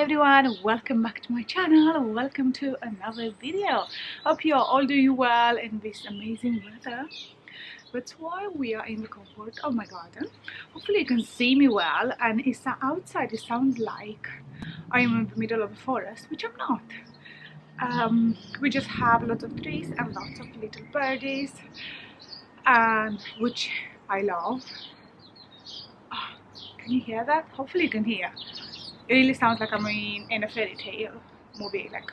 everyone, welcome back to my channel. Welcome to another video. Hope you're all doing well in this amazing weather. That's why we are in the comfort of my garden. Hopefully you can see me well, and it's outside. It sounds like I am in the middle of a forest, which I'm not. We just have lots of trees and lots of little birdies, and which I love. Can you hear that? Hopefully you can hear. It really sounds like I'm in a fairy tale movie, like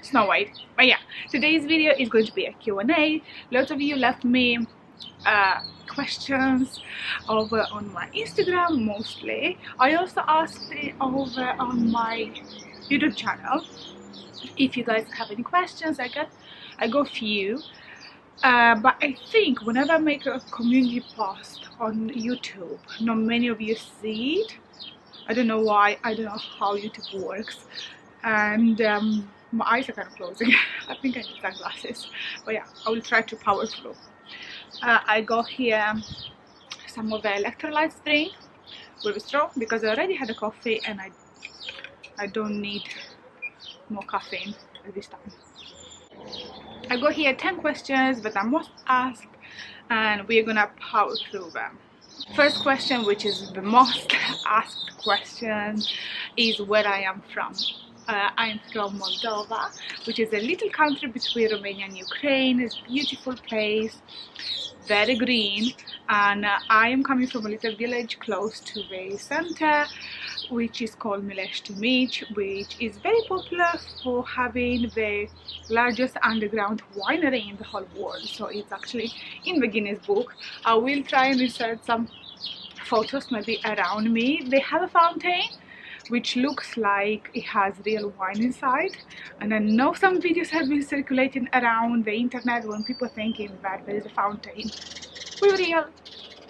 Snow White. But yeah, today's video is going to be a Q&A. Lots of you left me questions over on my Instagram mostly. I also asked it over on my YouTube channel. If you guys have any questions, I got a few. But I think whenever I make a community post on YouTube, not many of you see it. I don't know why. I don't know how YouTube works, and my eyes are kind of closing. I think I need sunglasses, but yeah, I will try to power through. I got here some of the electrolytes drink with a straw because I already had a coffee and I don't need more caffeine at this time. I got here 10 questions that I must ask, and we're gonna power through them. First question, which is the most asked question, is where I am from. I am from Moldova, which is a little country between Romania and Ukraine. It's a beautiful place, very green, and I am coming from a little village close to the center, which is called Milești Mici, which is very popular for having the largest underground winery in the whole world. So it's actually in the Guinness Book. I will try and insert some photos maybe around me. They have a fountain which looks like it has real wine inside, and I know some videos have been circulating around the internet when people thinking that there is a fountain with real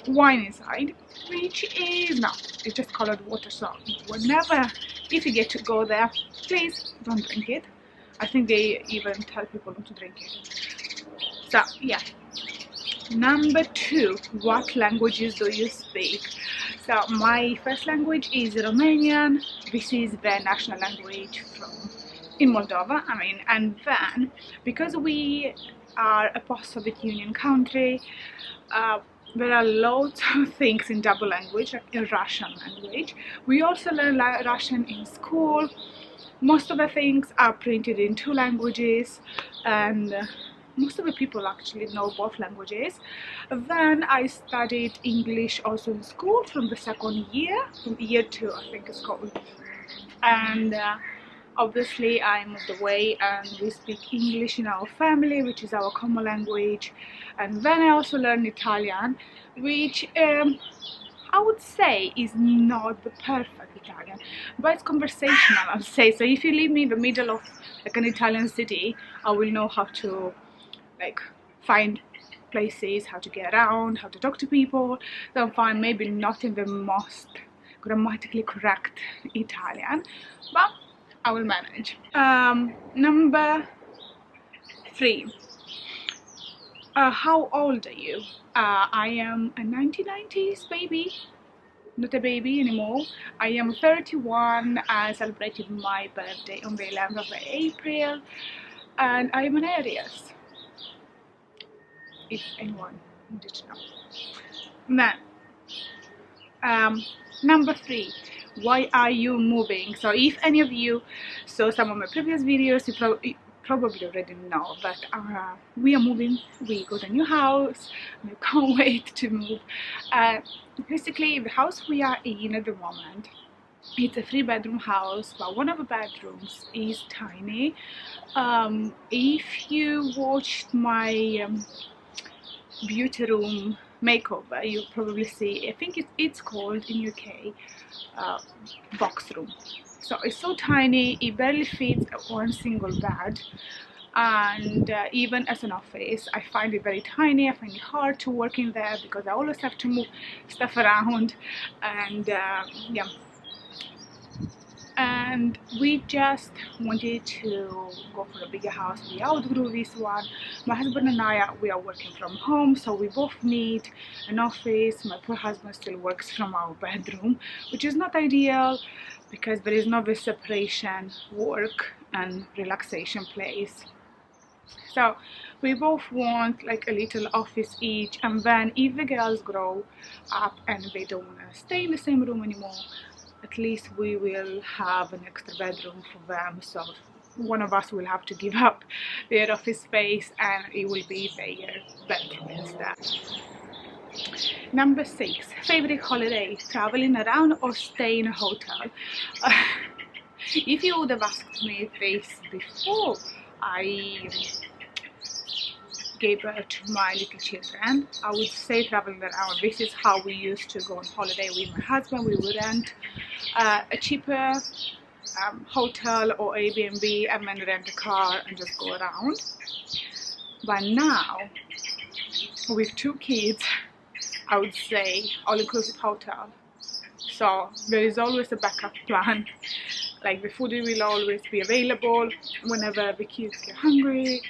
wine inside, which is not. It's just colored water. So whenever, if you get to go there, please don't drink it. I think they even tell people not to drink it. So yeah. Number 2, what languages do you speak? So my first language is Romanian. This is the national language in Moldova. And then because we are a post-Soviet Union country, there are loads of things in double language, like in Russian language. We also learn Russian in school. Most of the things are printed in 2 languages, and most of the people actually know both languages. Then I studied English also in school from the second year, from year 2 I think it's called. And obviously I moved away and we speak English in our family, which is our common language. And then I also learned Italian, which I would say is not the perfect Italian, but it's conversational, I would say. So if you leave me in the middle of like an Italian city, I will know how to like find places, how to get around, how to talk to people. So I'm fine, maybe not in the most grammatically correct Italian, but I will manage. Number 3. How old are you? I am a 1990s baby, not a baby anymore. I am 31. I celebrated my birthday on the 11th of April, and I am an Aries, if anyone wanted to know. Then, number 3, why are you moving? So if any of you saw some of my previous videos, you probably already know that we are moving. We got a new house and I can't wait to move. Basically, the house we are in at the moment, it's a 3-bedroom house, but one of the bedrooms is tiny. If you watched my beauty room makeover, you probably see, I think it's called in UK box room. So it's so tiny, it barely fits one single bed, and even as an office I find it very tiny. I find it hard to work in there because I always have to move stuff around, and yeah. and we just wanted to go for a bigger house. We outgrew this one. My husband and I, we are working from home, so we both need an office. My poor husband still works from our bedroom, which is not ideal because there is no this separation, work and relaxation place. So we both want like a little office each, and then if the girls grow up and they don't want to stay in the same room anymore, at least we will have an extra bedroom for them. So one of us will have to give up their office space and it will be their bedroom instead. Number 6, favorite holiday: traveling around or stay in a hotel? If you would have asked me this before I gave birth to my little children, I would say traveling around. This is how we used to go on holiday with my husband. We would rent a cheaper hotel or Airbnb and then rent a car and just go around. But now, with 2 kids, I would say all-inclusive hotel. So there is always a backup plan. Like the food will always be available whenever the kids get hungry.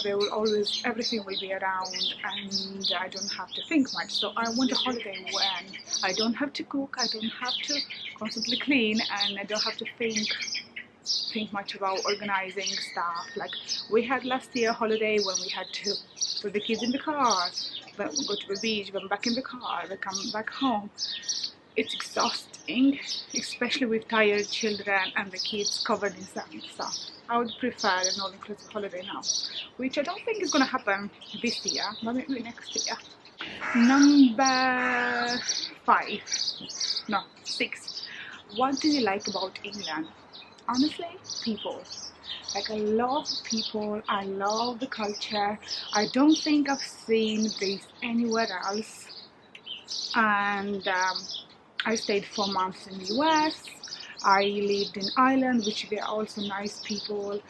There will always, everything will be around, and I don't have to think much. So I want a holiday when I don't have to cook, I don't have to constantly clean, and I don't have to think much about organizing stuff. Like we had last year a holiday when we had to put the kids in the car, then we go to the beach, then back in the car, then come back home. It's exhausting, especially with tired children and the kids covered in sand. So I would prefer an all-inclusive holiday now, which I don't think is going to happen this year, but maybe next year. Number 6. What do you like about England? Honestly, people. Like, I love people, I love the culture. I don't think I've seen this anywhere else. And I stayed 4 months in the US. I lived in Ireland, which they are also nice people.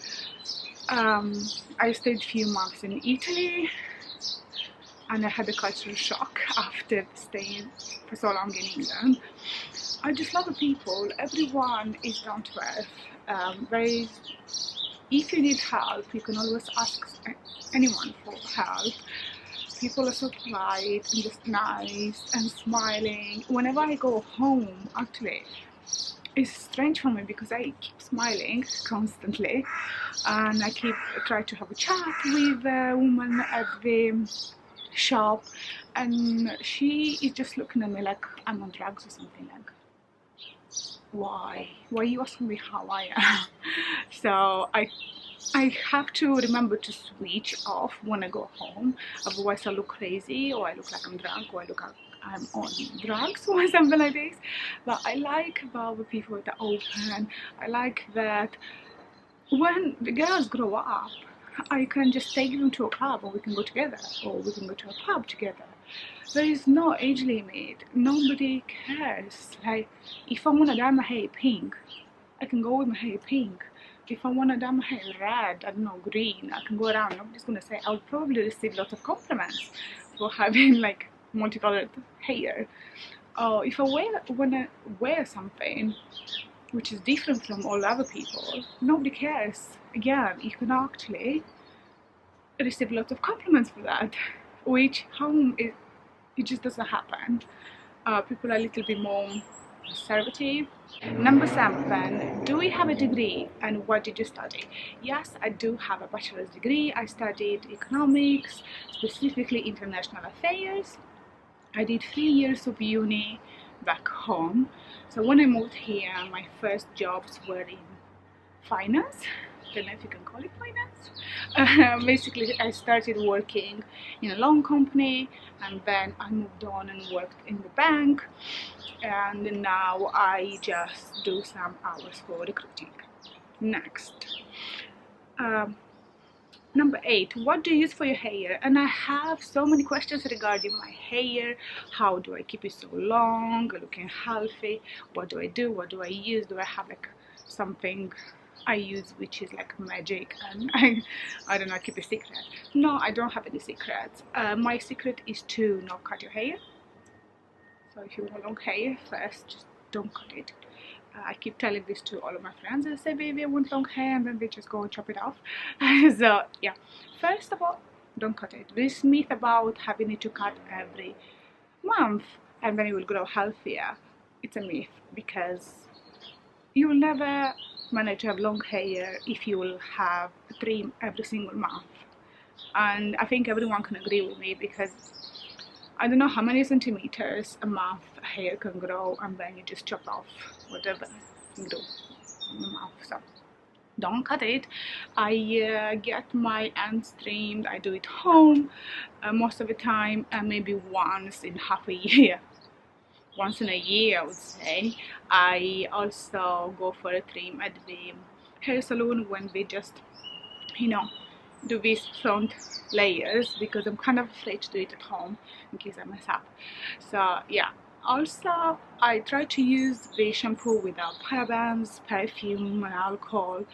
I stayed a few months in Italy, and I had a cultural shock after staying for so long in England. I just love the people. Everyone is down to earth. If you need help, you can always ask anyone for help. People are so polite and just nice and smiling. Whenever I go home, actually, it's strange for me because I keep smiling constantly, and I try to have a chat with the woman at the shop, and she is just looking at me like I'm on drugs or something. Like, why are you asking me how I am? So I have to remember to switch off when I go home, otherwise I look crazy, or I look like I'm drunk, or I look like I'm on drugs or something like this. But I like about the people that are open. I like that when the girls grow up, I can just take them to a club, or we can go together, or we can go to a pub together. There is no age limit. Nobody cares. Like, if I want to dye my hair pink, I can go with my hair pink. If I want to dye my hair red, I don't know, green, I can go around. Nobody's going to say. I'll probably receive lots of compliments for having like multicolored hair. If I want to wear something which is different from all other people, nobody cares. Again, you can actually receive lots of compliments for that, which home it just doesn't happen. People are a little bit more conservative. Number 7, do we have a degree and what did you study? Yes, I do have a bachelor's degree. I studied economics, specifically international affairs. I did 3 years of uni back home. So when I moved here, my first jobs were in finance. I don't know if you can call it finance. Basically, I started working in a loan company, and then I moved on and worked in the bank, and now I just do some hours for recruiting. Next. Number 8, what do you use for your hair? And I have so many questions regarding my hair. How do I keep it so long, looking healthy? What do I do? What do I use? Do I have like something I use which is like magic, and I don't know, keep a secret? No, I don't have any secrets. My secret is to not cut your hair. So if you want long hair, first just don't cut it. I keep telling this to all of my friends. I say, baby, I want long hair, and then they just go and chop it off. So yeah, first of all, don't cut it. This myth about having it to cut every month and then you will grow healthier, it's a myth, because you will never manage to have long hair if you will have a trim every single month. And I think everyone can agree with me, because I don't know how many centimeters a month hair can grow, and then you just chop off whatever you do in the mouth. So don't cut it. I get my ends trimmed. I do it home most of the time, and maybe once in half a year. Once in a year, I would say. I also go for a trim at the hair salon when they just, you know, do these front layers, because I'm kind of afraid to do it at home in case I mess up. So yeah, also I try to use the shampoo without parabens, perfume and alcohol.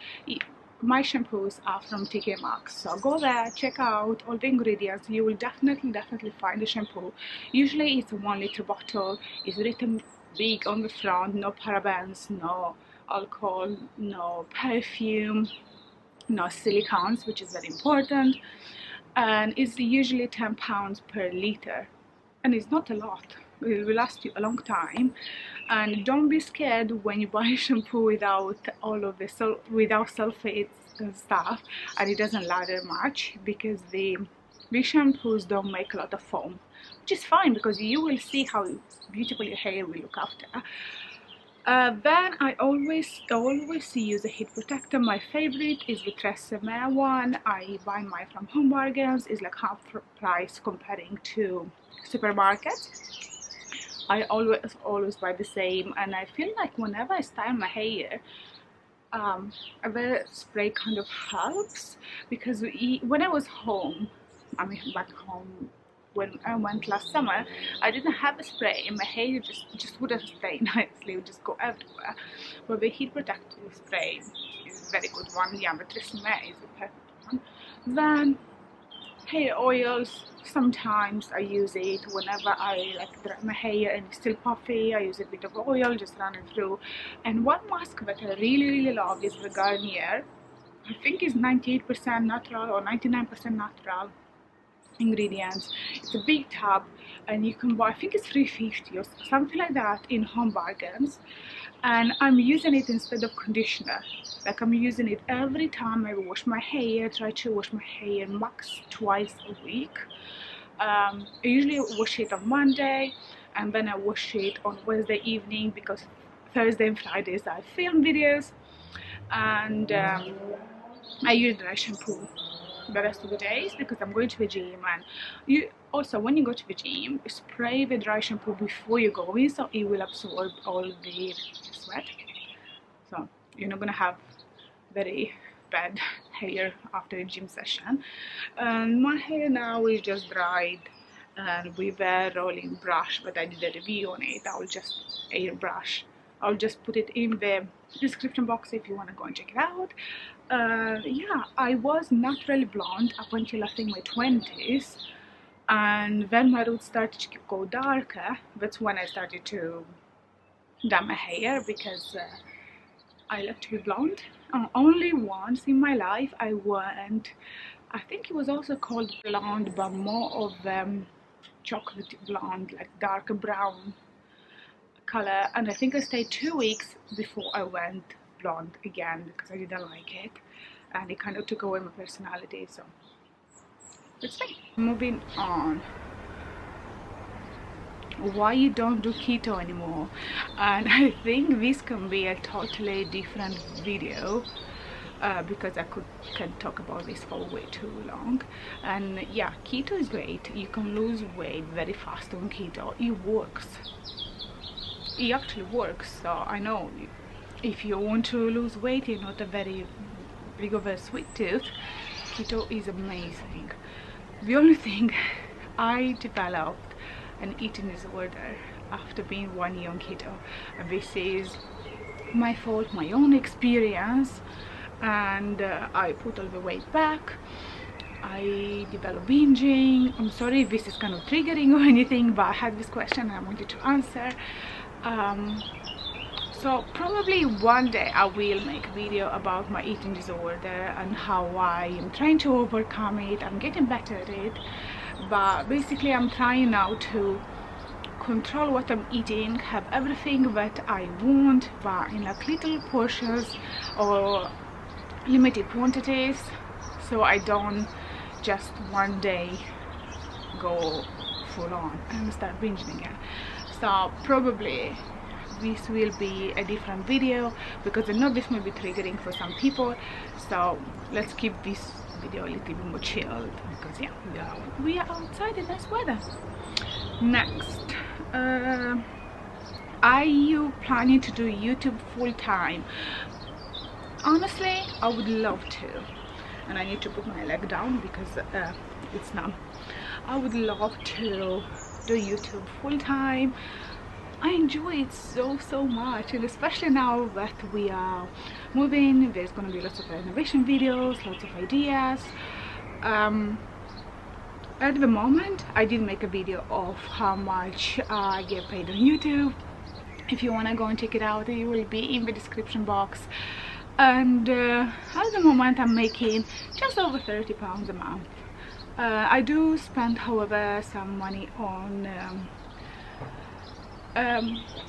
My shampoos are from TK Maxx, so go there, check out all the ingredients. You will definitely find the shampoo. Usually it's a 1 liter bottle. It's written big on the front, no parabens, no alcohol, no perfume, no silicones, which is very important, and it's usually £10 per liter, and it's not a lot. It will last you a long time. And don't be scared when you buy shampoo without all of the without sulfates and stuff, and it doesn't lather much, because the shampoos don't make a lot of foam, which is fine, because you will see how beautiful your hair will look after. Then I always use a heat protector. My favorite is the TRESemmé one. I buy mine from Home Bargains. It's like half price comparing to supermarkets. I always buy the same, and I feel like whenever I style my hair, the spray kind of helps, because when I was home, I mean back home, when I went last summer, I didn't have a spray, and my hair just wouldn't stay nicely, it would just go everywhere. But the heat protective spray is a very good one. Yeah, the TRESemmé is a perfect one. Then hair oils, sometimes I use it whenever I like dry my hair and it's still puffy. I use a bit of oil, just run it through. And one mask that I really love is the Garnier. I think it's 98% natural or 99% natural ingredients. It's a big tub, and you can buy, I think it's $3.50 or something like that in Home Bargains, and I'm using it instead of conditioner. Like, I'm using it every time I wash my hair. Try to wash my hair max twice a week. I usually wash it on Monday, and then I wash it on Wednesday evening, because Thursday and Fridays I film videos, and I use dry shampoo the rest of the days, because I'm going to the gym. And you also, when you go to the gym, spray the dry shampoo before you go in, so it will absorb all the sweat, so you're not gonna have very bad hair after a gym session. And my hair now is just dried, and with a rolling brush, but I did a review on it. I'll just airbrush. I'll just put it in the description box if you want to go and check it out. Yeah, I was naturally blonde up until I think my 20s, and when my roots started to go darker, that's when I started to dye my hair, because I like to be blonde. Only once in my life I went, I think it was also called blonde, but more of chocolate blonde, like dark brown color, and I think I stayed 2 weeks before I went blonde again, because I didn't like it, and it kind of took away my personality. So let's see. Moving on, why you don't do keto anymore, and I think this can be a totally different video, because I can talk about this for way too long. And yeah, keto is great. You can lose weight very fast on keto. It works. It actually works. So I know if you want to lose weight, you're not a very big of a sweet tooth, keto is amazing. The only thing, I developed an eating disorder after being 1 year on keto. This is my fault, my own experience, and I put all the weight back. I developed binging. I'm sorry if this is kind of triggering or anything, but I had this question and I wanted to answer. So probably one day I will make a video about my eating disorder and how I am trying to overcome it. I'm getting better at it, but basically I'm trying now to control what I'm eating, have everything that I want, but in like little portions or limited quantities, so I don't just one day go full on and start binging again. So probably this will be a different video because I know this may be triggering for some people, so let's keep this video a little bit more chilled because yeah, we are outside in nice weather. Next, are you planning to do YouTube full-time? Honestly, I would love to, and I need to put my leg down because it's numb. I would love to do YouTube full-time. I enjoy it so much, and especially now that we are moving, there's going to be lots of renovation videos, lots of ideas. At the moment I did make a video of how much I get paid on YouTube. If you want to go and check it out, it will be in the description box. And at the moment I'm making just over £30 a month. I do spend, however, some money on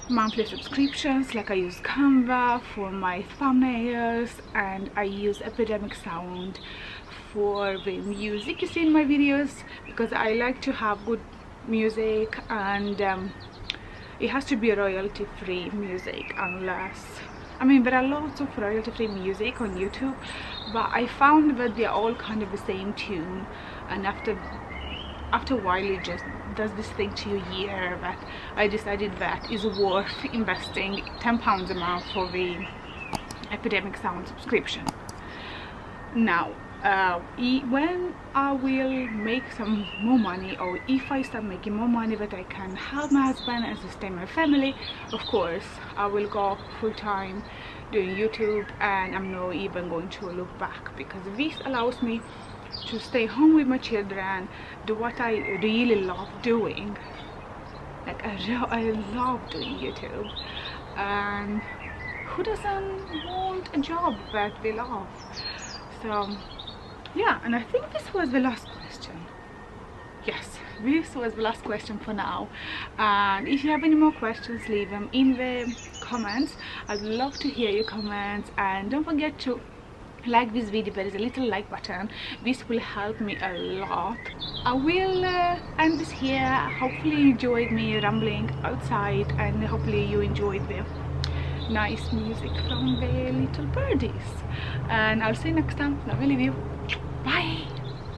monthly subscriptions, like I use Canva for my thumbnails, and I use Epidemic Sound for the music you see in my videos, because I like to have good music, and it has to be royalty-free music, unless, I mean, there are lots of royalty-free music on YouTube, but I found that they're all kind of the same tune, and after a while it just does this thing to your ear that I decided that is worth investing £10 a month for the Epidemic Sound subscription. Now, when I will make some more money, or if I start making more money that I can help my husband and sustain my family, of course I will go full-time doing YouTube, and I'm not even going to look back, because this allows me to stay home with my children, do what I really love doing. Like I love doing YouTube, and who doesn't want a job that they love? So yeah, and I think this was the last question. Yes, this was the last question for now, and if you have any more questions, leave them in the comments. I'd love to hear your comments, and don't forget to like this video. There is a little like button. This will help me a lot. I will end this here. Hopefully you enjoyed me rambling outside, and hopefully you enjoyed the nice music from the little birdies, and I'll see you next time. Love you, leave you.